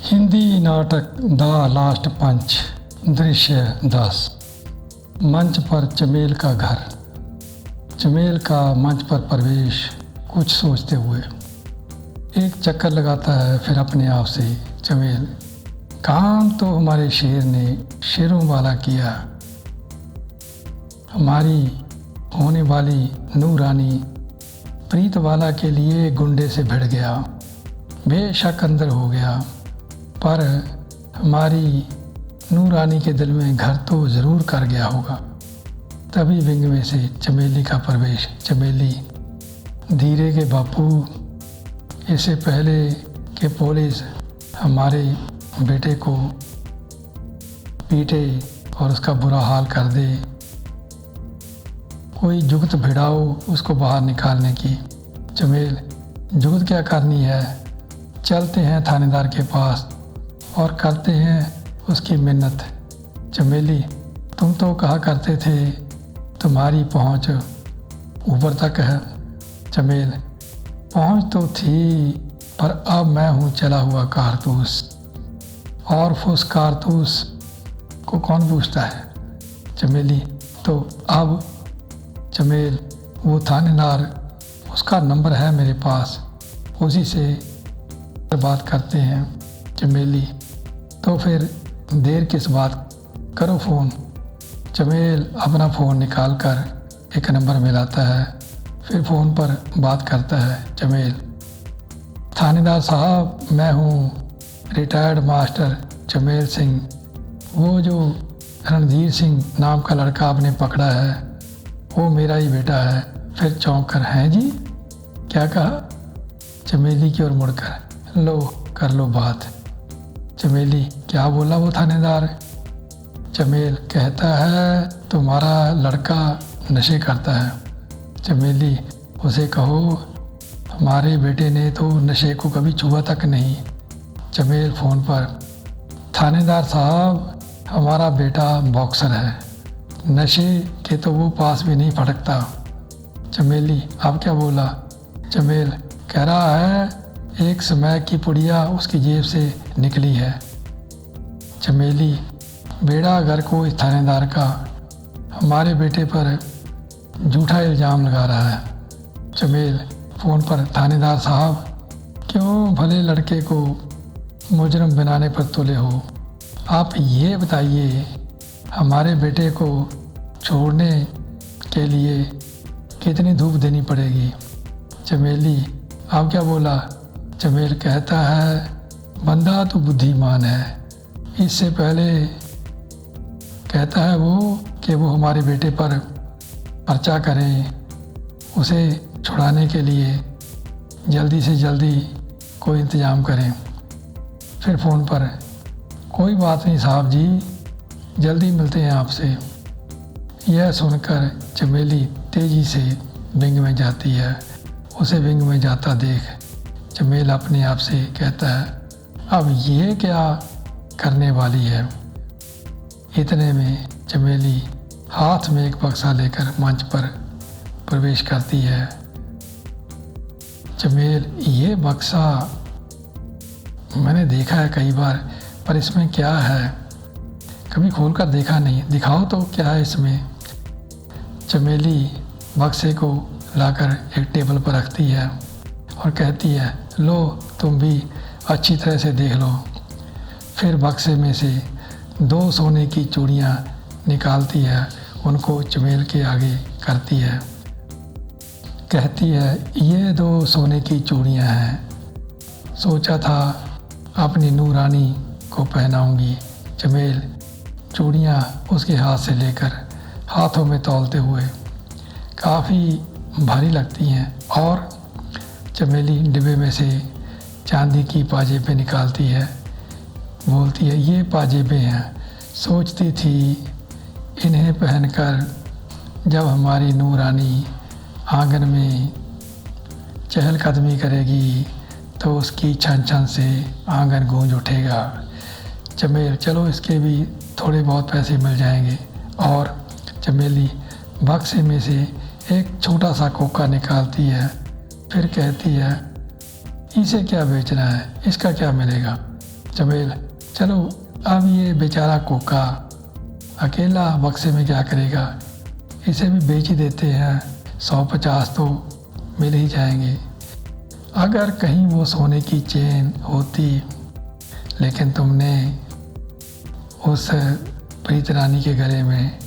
हिंदी नाटक the last पंच दृश्य 10। मंच पर चमेल का घर। चमेल का मंच पर प्रवेश कुछ सोचते हुए एक चक्कर लगाता है, फिर अपने आप से चमेल, काम तो हमारे शेर ने शेरों वाला किया। हमारी होने वाली नूरानी प्रीत वाला के लिए गुंडे से भिड़ गया, बेशक अंदर हो गया, पर हमारी नूरानी के दिल में घर तो ज़रूर कर गया होगा। तभी विंग में से चमेली का प्रवेश। चमेली, धीरे के बापू, इससे पहले कि पुलिस हमारे बेटे को पीटे और उसका बुरा हाल कर दे, कोई जुगत भिड़ाओ उसको बाहर निकालने की। चमेल, जुगत क्या करनी है, चलते हैं थानेदार के पास और करते हैं उसकी मिन्नत। चमेली, तुम तो कहा करते थे तुम्हारी पहुंच ऊपर तक है। चमेल, पहुंच तो थी, पर अब मैं हूँ चला हुआ कारतूस, और उस कारतूस को कौन पूछता है। चमेली, तो अब चमेल, वो थानेदार, उसका नंबर है मेरे पास, उसी से बात करते हैं। चमेली, तो फिर देर किस बात, करो फ़ोन। चमेल अपना फ़ोन निकाल कर एक नंबर मिलाता है, फिर फ़ोन पर बात करता है। चमेल, थानेदार साहब, मैं हूँ रिटायर्ड मास्टर चमेल सिंह। वो जो रणधीर सिंह नाम का लड़का आपने पकड़ा है, वो मेरा ही बेटा है। फिर चौंक कर, हैं जी, क्या कहा। चमेली की ओर मुड़कर, लो कर लो बात। चमेली, क्या बोला वो थानेदार। चमेल कहता है तुम्हारा लड़का नशे करता है। चमेली, उसे कहो हमारे बेटे ने तो नशे को कभी छुआ तक नहीं। चमेल फ़ोन पर, थानेदार साहब, हमारा बेटा बॉक्सर है, नशे के तो वो पास भी नहीं फटकता। चमेली, आप क्या बोला। चमेल कह रहा है एक समय की पुड़िया उसकी जेब से निकली है। चमेली, बेड़ा घर को इस थानेदार का हमारे बेटे पर झूठा इल्ज़ाम लगा रहा है। चमेल फ़ोन पर, थानेदार साहब, क्यों भले लड़के को मुजरम बनाने पर तुले हो। आप ये बताइए, हमारे बेटे को छोड़ने के लिए कितनी धूप देनी पड़ेगी। चमेली, आप क्या बोला। चमेल कहता है बंदा तो बुद्धिमान है, इससे पहले कहता है वो कि वो हमारे बेटे पर पर्चा करें, उसे छुड़ाने के लिए जल्दी से जल्दी कोई इंतज़ाम करें। फिर फ़ोन पर, कोई बात नहीं साहब जी, जल्दी मिलते हैं आपसे। यह सुनकर चमेली तेज़ी से विंग में जाती है। उसे विंग में जाता देख चमेल अपने आप से कहता है, अब ये क्या करने वाली है। इतने में चमेली हाथ में एक बक्सा लेकर मंच पर प्रवेश करती है। चमेल, ये बक्सा मैंने देखा है कई बार, पर इसमें क्या है, कभी खोलकर देखा नहीं, दिखाओ तो क्या है इसमें। चमेली बक्से को लाकर एक टेबल पर रखती है और कहती है, लो तुम भी अच्छी तरह से देख लो। फिर बक्से में से 2 सोने की चूड़ियाँ निकालती है, उनको चमेल के आगे करती है, कहती है, ये 2 सोने की चूड़ियाँ हैं, सोचा था अपनी नूरानी को पहनाऊंगी। चमेल चूड़ियाँ उसके हाथ से लेकर हाथों में तौलते हुए काफ़ी भारी लगती हैं, और चमेली डिब्बे में से चांदी की पाजेबें निकालती है, बोलती है, ये पाजेबें हैं, सोचती थी इन्हें पहनकर जब हमारी नूरानी आंगन में चहलकदमी करेगी तो उसकी छन छन से आंगन गूंज उठेगा। चमेल, चलो इसके भी थोड़े बहुत पैसे मिल जाएंगे। और चमेली बक्से में से एक छोटा सा कोका निकालती है, फिर कहती है, इसे क्या बेचना है, इसका क्या मिलेगा। चमेल, चलो अब ये बेचारा कोका अकेला बक्से में क्या करेगा, इसे भी बेच ही देते हैं, 150 तो मिल ही जाएंगे। अगर कहीं वो सोने की चेन होती, लेकिन तुमने उस प्रीत रानी के गले में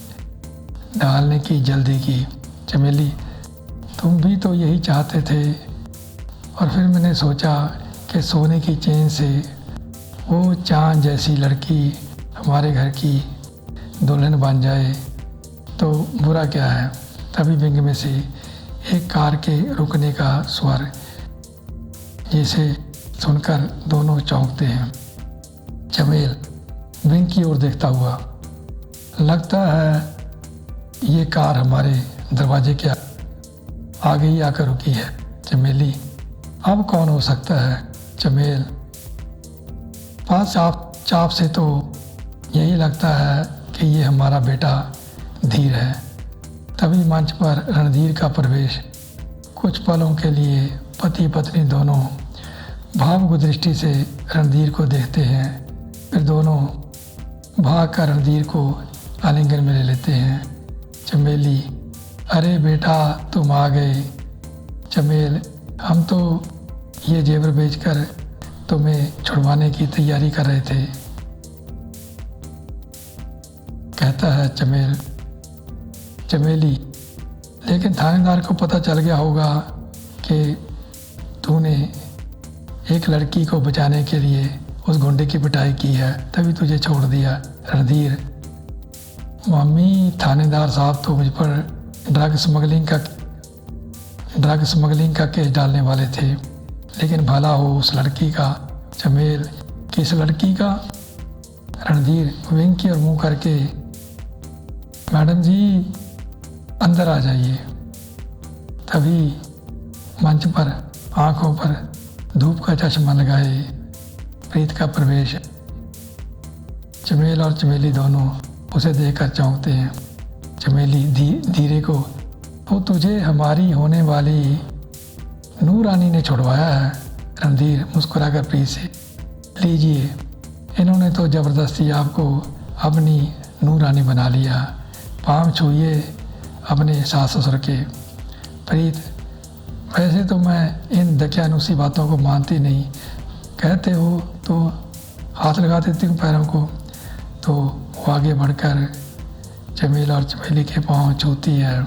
डालने की जल्दी की। चमेली, तुम भी तो यही चाहते थे, और फिर मैंने सोचा कि सोने की चेन से वो चाँद जैसी लड़की हमारे घर की दुल्हन बन जाए तो बुरा क्या है। तभी विंग में से एक कार के रुकने का स्वर, जिसे सुनकर दोनों चौंकते हैं। चमेल विंग की ओर देखता हुआ, लगता है ये कार हमारे दरवाजे के आगे ही आकर रुकी है। चमेली, अब कौन हो सकता है। चमेल, पास चाप से तो यही लगता है कि ये हमारा बेटा धीर है। तभी मंच पर रणधीर का प्रवेश। कुछ पलों के लिए पति पत्नी दोनों भावुक दृष्टि से रणधीर को देखते हैं, फिर दोनों भाग कर रणधीर को आलिंगन में ले लेते हैं। चमेली, अरे बेटा तुम आ गए। चमेल, हम तो ये जेवर बेचकर तुम्हें छुड़वाने की तैयारी कर रहे थे। कहता है चमेल, चमेली, लेकिन थानेदार को पता चल गया होगा कि तूने एक लड़की को बचाने के लिए उस गुंडे की पिटाई की है, तभी तुझे छोड़ दिया। रणधीर, मम्मी, थानेदार साहब तो मुझ पर ड्रग स्मगलिंग का केस डालने वाले थे, लेकिन भला हो उस लड़की का। चमेल, किस लड़की का। रणधीर विंग की ओर मुँह करके, मैडम जी अंदर आ जाइए। तभी मंच पर आंखों पर धूप का चश्मा लगाए प्रीत का प्रवेश। चमेल और चमेली दोनों उसे देखकर चौंकते हैं। चमेली धीरे को, तो तुझे हमारी होने वाली नूरानी ने छुड़वाया है। रणधीर मुस्कुराकर प्रीत से, लीजिए, इन्होंने तो ज़बरदस्ती आपको अपनी नूरानी बना लिया। पाँव छूइए अपने सास ससुर के। प्रीत, वैसे तो मैं इन दकियानुसी बातों को मानती नहीं, कहते हो तो हाथ लगा देती हूँ पैरों को। तो वो आगे बढ़कर चमेल और चमेली के पाँव छूती है,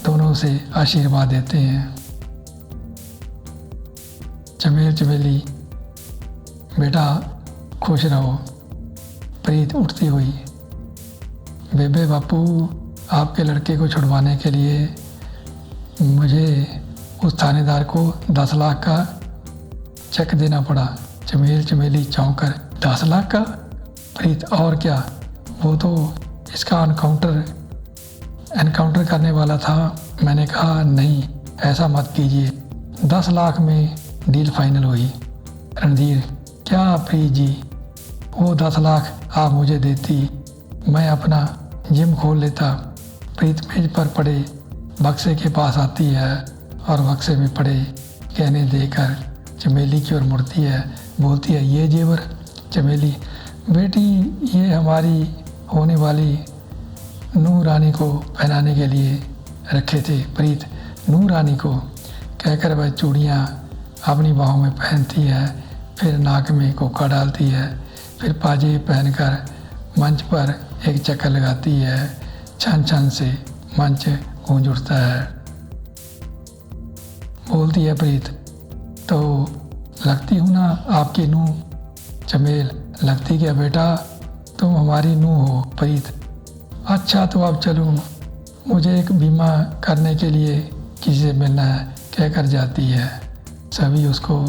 दोनों से आशीर्वाद देते हैं। चमेल, चमेली, बेटा खुश रहो। प्रीत उठती हुई, बेबे बापू, आपके लड़के को छुड़वाने के लिए मुझे उस थानेदार को 10 लाख का चेक देना पड़ा। चमेल चमेली चौंकर, 10 लाख का। प्रीत, और क्या, वो तो इसका एनकाउंटर करने वाला था। मैंने कहा नहीं, ऐसा मत कीजिए। 10 लाख में डील फाइनल हुई। रणधीर, क्या प्रीत जी, वो 10 लाख आप मुझे देती, मैं अपना जिम खोल लेता। प्रीत मेज पर पड़े बक्से के पास आती है और बक्से में पड़े गहने देकर चमेली की ओर मुड़ती है, बोलती है, ये जेवर। चमेली, बेटी, ये हमारी होने वाली नूर रानी को पहनाने के लिए रखे थे। प्रीत, नूर रानी को कहकर वह चूड़ियाँ अपनी बाहों में पहनती है, फिर नाक में कोका डालती है, फिर पाजे पहनकर मंच पर एक चक्कर लगाती है। छन छन से मंच गूंज उठता है। बोलती है प्रीत, तो लगती हूँ ना आपकी नूह। चमेल, लगती क्या बेटा, तुम हमारी नूह हो। प्रीत, अच्छा तो अब चलूँ, मुझे एक बीमा करने के लिए किसी से मिलना है, कहकर जाती है। सभी उसको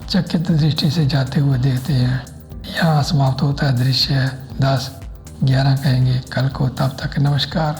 चकित दृष्टि से जाते हुए देखते हैं। यहाँ समाप्त होता है दृश्य 10-11 कहेंगे कल को। तब तक नमस्कार।